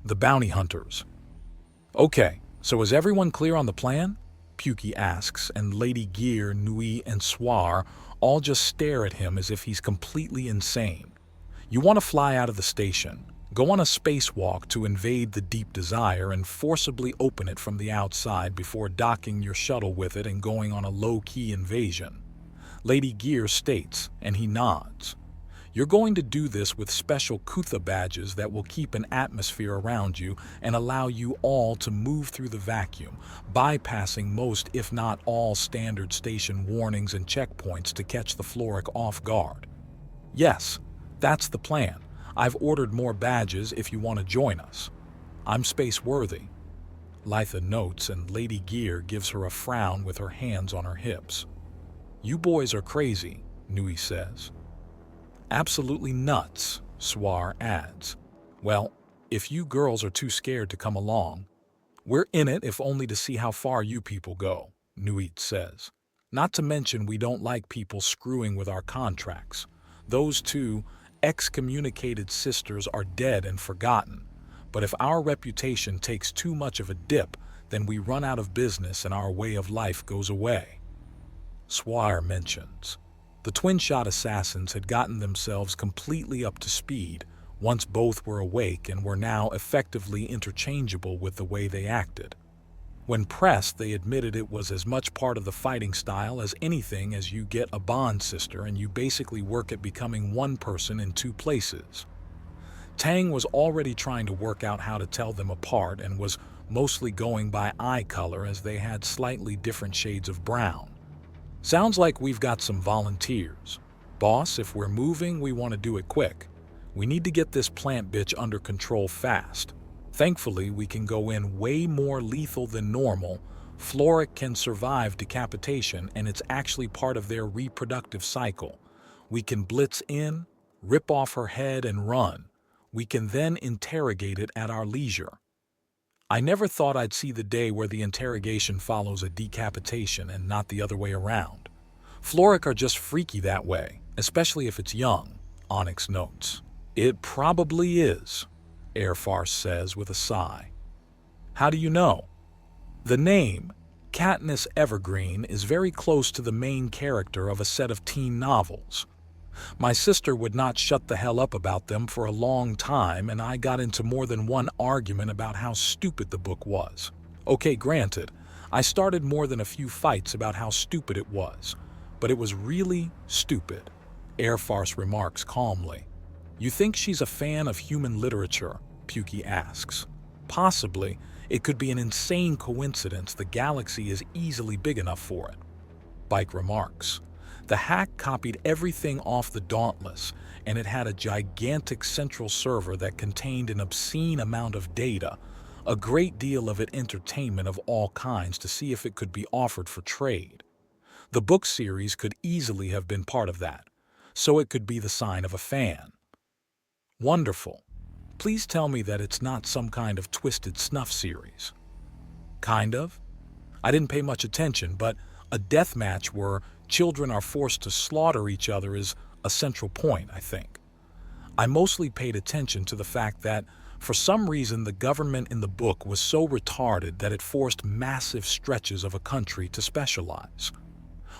The bounty hunters. Okay, so is everyone clear on the plan? Pukey asks, and Lady Gear, Nui, and Swar all just stare at him as if he's completely insane. You want to fly out of the station, go on a spacewalk to invade the Deep Desire and forcibly open it from the outside before docking your shuttle with it and going on a low-key invasion. Lady Gear states, and he nods. You're going to do this with special Kutha badges that will keep an atmosphere around you and allow you all to move through the vacuum, bypassing most if not all standard station warnings and checkpoints to catch the Floric off guard. Yes, that's the plan. I've ordered more badges if you want to join us. I'm space-worthy. Litha notes, and Lady Gear gives her a frown with her hands on her hips. You boys are crazy, Nui says. Absolutely nuts, Swar adds. Well, if you girls are too scared to come along, we're in it if only to see how far you people go, Nuit says. Not to mention we don't like people screwing with our contracts. Those two excommunicated sisters are dead and forgotten. But if our reputation takes too much of a dip, then we run out of business and our way of life goes away. Swar mentions. The twin-shot assassins had gotten themselves completely up to speed once both were awake and were now effectively interchangeable with the way they acted. When pressed, they admitted it was as much part of the fighting style as anything as you get a bond sister and you basically work at becoming one person in two places. Tang was already trying to work out how to tell them apart and was mostly going by eye color as they had slightly different shades of brown. Sounds like we've got some volunteers. Boss, if we're moving, we want to do it quick. We need to get this plant bitch under control fast. Thankfully, we can go in way more lethal than normal. Floric can survive decapitation, and it's actually part of their reproductive cycle. We can blitz in, rip off her head, and run. We can then interrogate it at our leisure. I never thought I'd see the day where the interrogation follows a decapitation and not the other way around. Floric are just freaky that way, especially if it's young, Onyx notes. It probably is, Airfarce says with a sigh. How do you know? The name, Katniss Evergreen, is very close to the main character of a set of teen novels. My sister would not shut the hell up about them for a long time, and I got into more than one argument about how stupid the book was. Okay, granted, I started more than a few fights about how stupid it was, but it was really stupid, Airfarce remarks calmly. You think she's a fan of human literature? Pukey asks. Possibly. It could be an insane coincidence the galaxy is easily big enough for it. Bike remarks. The hack copied everything off the Dauntless, and it had a gigantic central server that contained an obscene amount of data, a great deal of it entertainment of all kinds to see if it could be offered for trade. The book series could easily have been part of that, so it could be the sign of a fan. Wonderful. Please tell me that it's not some kind of twisted snuff series. Kind of? I didn't pay much attention, but a death match where children are forced to slaughter each other is a central point, I think. I mostly paid attention to the fact that, for some reason, the government in the book was so retarded that it forced massive stretches of a country to specialize.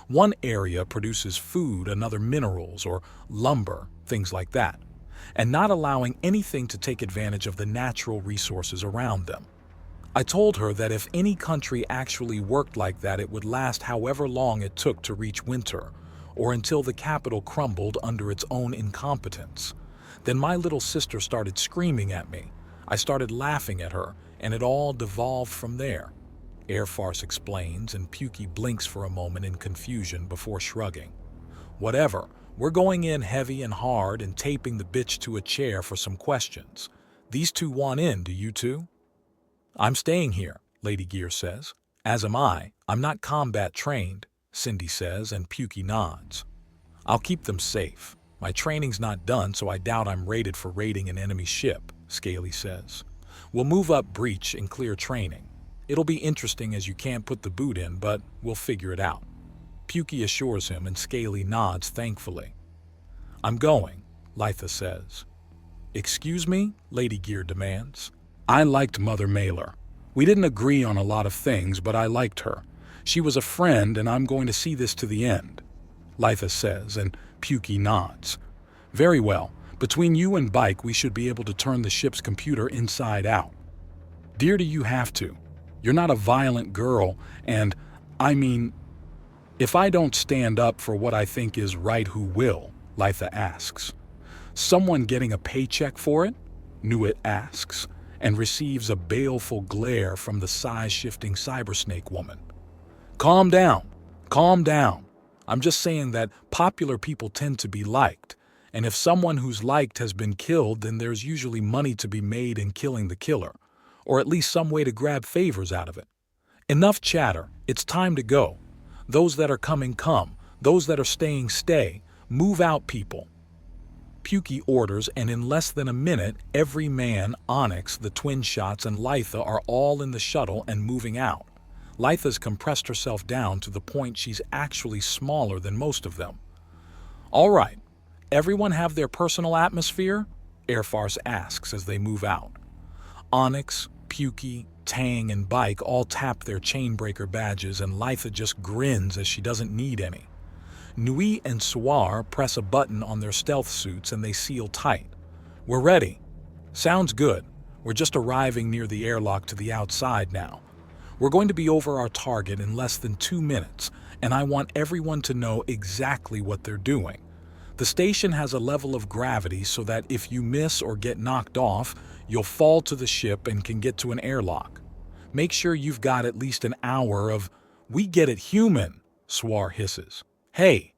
One area produces food, another minerals or lumber, things like that, and not allowing anything to take advantage of the natural resources around them. I told her that if any country actually worked like that, it would last however long it took to reach winter, or until the capital crumbled under its own incompetence. Then my little sister started screaming at me. I started laughing at her, and it all devolved from there. Airfarce explains, and Pukey blinks for a moment in confusion before shrugging. Whatever, we're going in heavy and hard and taping the bitch to a chair for some questions. These two want in, do you two? I'm staying here, Lady Gear says. As am I. I'm not combat trained, Cindy says, and Pukey nods. I'll keep them safe. My training's not done, so I doubt I'm rated for raiding an enemy ship, Scaly says. We'll move up breach and clear training. It'll be interesting as you can't put the boot in, but we'll figure it out. Pukey assures him, and Scaly nods thankfully. I'm going, Litha says. Excuse me? Lady Gear demands. I liked Mother Mailer. We didn't agree on a lot of things, but I liked her. She was a friend, and I'm going to see this to the end, Litha says, and Pukey nods. Very well. Between you and Bike, we should be able to turn the ship's computer inside out. Dear, do you have to? You're not a violent girl, and, I mean, if I don't stand up for what I think is right, who will? Litha asks. Someone getting a paycheck for it? Nuit asks, and receives a baleful glare from the size-shifting cybersnake woman. Calm down. Calm down. I'm just saying that popular people tend to be liked, and if someone who's liked has been killed, then there's usually money to be made in killing the killer, or at least some way to grab favors out of it. Enough chatter. It's time to go. Those that are coming, come. Those that are staying, stay. Move out, people. Pukey orders, and in less than a minute, every man, Onyx, the twin shots, and Litha are all in the shuttle and moving out. Litha's compressed herself down to the point she's actually smaller than most of them. All right, everyone have their personal atmosphere? Airfarce asks as they move out. Onyx, Pukey, Tang, and Bike all tap their chainbreaker badges, and Litha just grins as she doesn't need any. Nui and Suar press a button on their stealth suits and they seal tight. We're ready. Sounds good. We're just arriving near the airlock to the outside now. We're going to be over our target in less than 2 minutes, and I want everyone to know exactly what they're doing. The station has a level of gravity so that if you miss or get knocked off, you'll fall to the ship and can get to an airlock. Make sure you've got at least an hour of, "We get it, human," Suar hisses. Hey,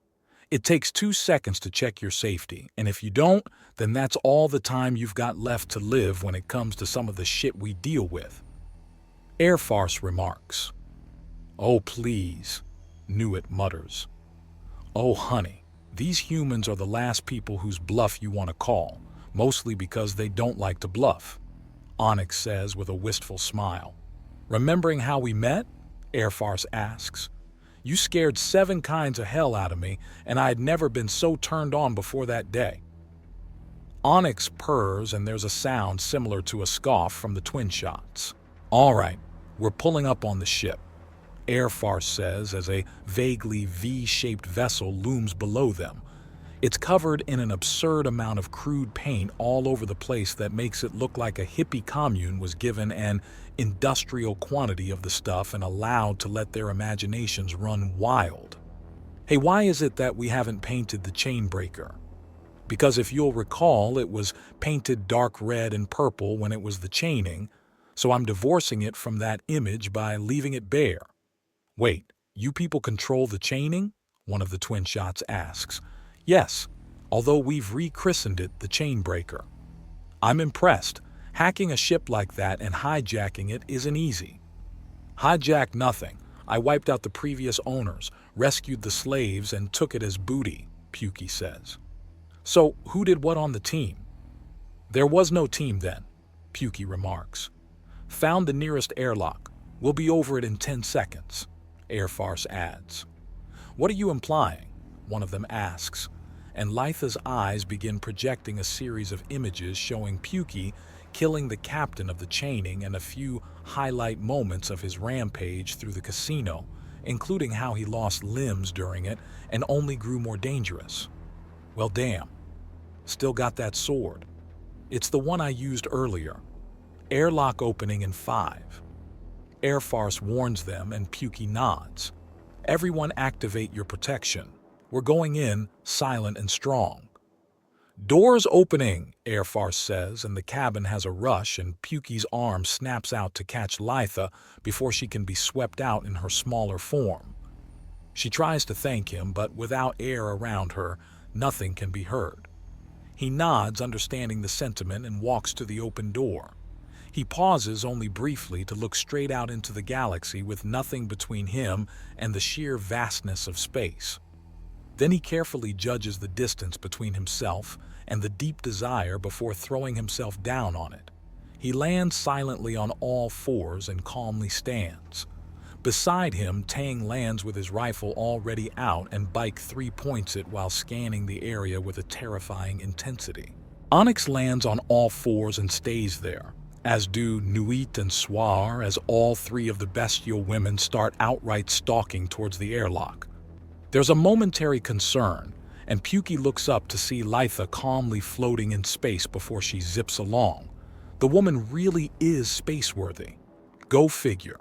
it takes 2 seconds to check your safety, and if you don't, then that's all the time you've got left to live when it comes to some of the shit we deal with. Airfarce remarks. Oh, please, Nuit mutters. Oh, honey, these humans are the last people whose bluff you want to call, mostly because they don't like to bluff, Onyx says with a wistful smile. Remembering how we met? Airfarce asks. You scared 7 kinds of hell out of me, and I had never been so turned on before that day. Onyx purrs, and there's a sound similar to a scoff from the twin shots. All right, we're pulling up on the ship, Airfarce says as a vaguely V-shaped vessel looms below them. It's covered in an absurd amount of crude paint all over the place that makes it look like a hippie commune was given an industrial quantity of the stuff and allowed to let their imaginations run wild. Hey, why is it that we haven't painted the chainbreaker? Because if you'll recall, it was painted dark red and purple when it was the chaining, so I'm divorcing it from that image by leaving it bare. Wait, you people control the chaining? One of the twin shots asks. Yes, although we've rechristened it the Chainbreaker. I'm impressed. Hacking a ship like that and hijacking it isn't easy. Hijack nothing. I wiped out the previous owners, rescued the slaves, and took it as booty, Pukey says. So, who did what on the team? There was no team then, Pukey remarks. Found the nearest airlock. We'll be over it in 10 seconds, Airfarce adds. What are you implying? One of them asks, and Litha's eyes begin projecting a series of images showing Pukey killing the captain of the chaining and a few highlight moments of his rampage through the casino, including how he lost limbs during it and only grew more dangerous. Well, damn. Still got that sword. It's the one I used earlier. Airlock opening in 5. Airfarce warns them and Pukey nods. Everyone activate your protection. We're going in, silent and strong. Doors opening, Airfarce says, and the cabin has a rush and Pukey's arm snaps out to catch Litha before she can be swept out in her smaller form. She tries to thank him, but without air around her, nothing can be heard. He nods, understanding the sentiment, and walks to the open door. He pauses only briefly to look straight out into the galaxy with nothing between him and the sheer vastness of space. Then he carefully judges the distance between himself and the deep desire before throwing himself down on it. He lands silently on all fours and calmly stands. Beside him, Tang lands with his rifle already out and Bike 3-points it while scanning the area with a terrifying intensity. Onyx lands on all fours and stays there. as do Nuit and Swar, as all three of the bestial women start outright stalking towards the airlock. There's a momentary concern, and Pukey looks up to see Litha calmly floating in space before she zips along. The woman really is space-worthy. Go figure.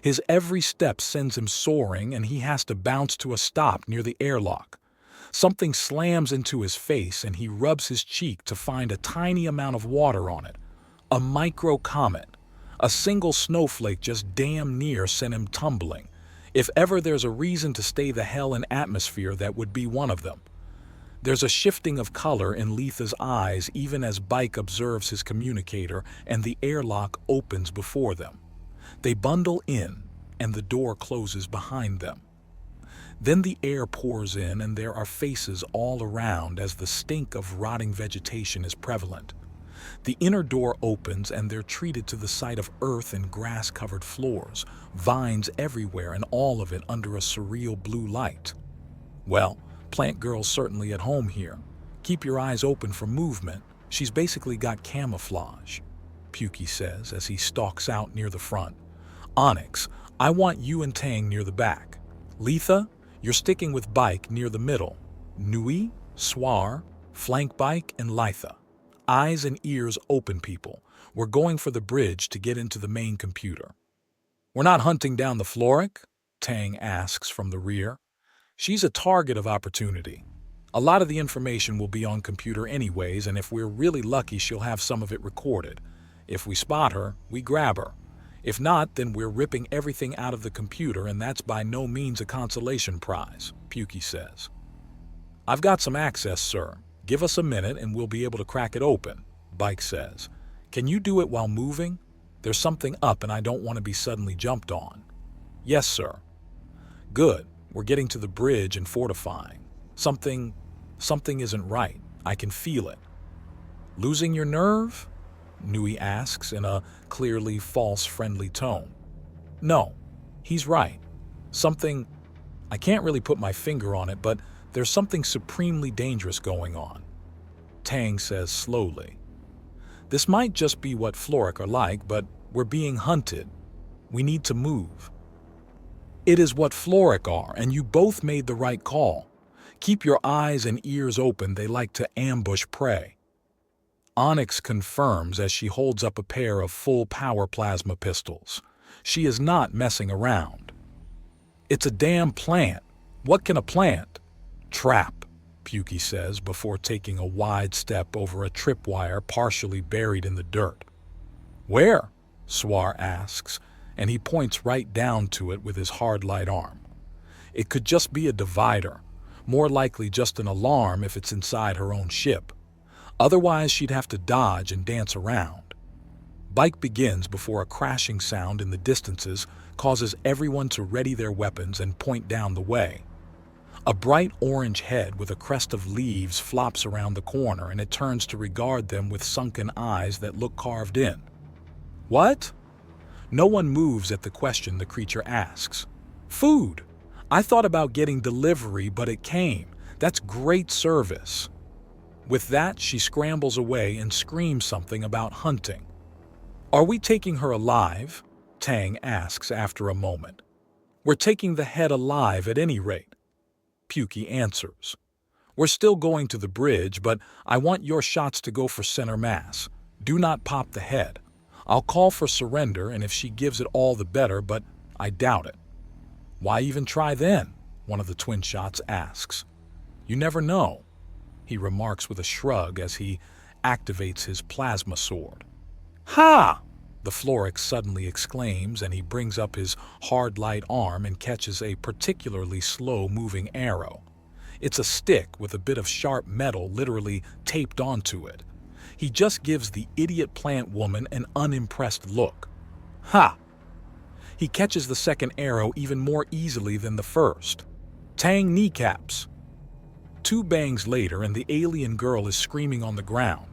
His every step sends him soaring, and he has to bounce to a stop near the airlock. Something slams into his face, and he rubs his cheek to find a tiny amount of water on it. A micro-comet. A single snowflake just damn near sent him tumbling. If ever there's a reason to stay the hell in atmosphere, that would be one of them. There's a shifting of color in Letha's eyes even as Bike observes his communicator, and the airlock opens before them. They bundle in, and the door closes behind them. Then the air pours in, and there are faces all around as the stink of rotting vegetation is prevalent. The inner door opens, and they're treated to the sight of earth and grass-covered floors, vines everywhere, and all of it under a surreal blue light. Well, Plant Girl's certainly at home here. Keep your eyes open for movement. She's basically got camouflage, Pukey says as he stalks out near the front. Onyx, I want you and Tang near the back. Letha, you're sticking with Bike near the middle. Nui, Swar, flank Bike, and Litha. Eyes and ears open, people. We're going for the bridge to get into the main computer. We're not hunting down the Floric? Tang asks from the rear. She's a target of opportunity. A lot of the information will be on computer anyways, and if we're really lucky, she'll have some of it recorded. If we spot her, we grab her. If not, then we're ripping everything out of the computer, and that's by no means a consolation prize, Pukey says. I've got some access, sir. Give us a minute and we'll be able to crack it open, Bike says. Can you do it while moving? There's something up and I don't want to be suddenly jumped on. Yes, sir. Good. We're getting to the bridge and fortifying. Something isn't right. I can feel it. Losing your nerve? Nui asks in a clearly false friendly tone. No, he's right. Something, I can't really put my finger on it, but there's something supremely dangerous going on, Tang says slowly. This might just be what Floric are like, but we're being hunted. We need to move. It is what Floric are, and you both made the right call. Keep your eyes and ears open. They like to ambush prey. Onyx confirms as she holds up a pair of full-power plasma pistols. She is not messing around. It's a damn plant. What can a plant? Trap, Pukey says before taking a wide step over a tripwire partially buried in the dirt. Where? Swar asks, and he points right down to it with his hard light arm. It could just be a divider, more likely just an alarm if it's inside her own ship. Otherwise, she'd have to dodge and dance around. Bike begins before a crashing sound in the distances causes everyone to ready their weapons and point down the way. A bright orange head with a crest of leaves flops around the corner, and it turns to regard them with sunken eyes that look carved in. What? No one moves at the question the creature asks. Food. I thought about getting delivery, but it came. That's great service. With that, she scrambles away and screams something about hunting. Are we taking her alive? Tang asks after a moment. We're taking the head alive at any rate, Pukey answers. We're still going to the bridge, but I want your shots to go for center mass. Do not pop the head. I'll call for surrender, and if she gives it all the better, but I doubt it. Why even try then? One of the twin shots asks. You never know, he remarks with a shrug as he activates his plasma sword. Ha! The Floric suddenly exclaims, and he brings up his hard light arm and catches a particularly slow-moving arrow. It's a stick with a bit of sharp metal literally taped onto it. He just gives the idiot plant woman an unimpressed look. Ha! He catches the second arrow even more easily than the first. Tang kneecaps. 2 bangs later, and the alien girl is screaming on the ground.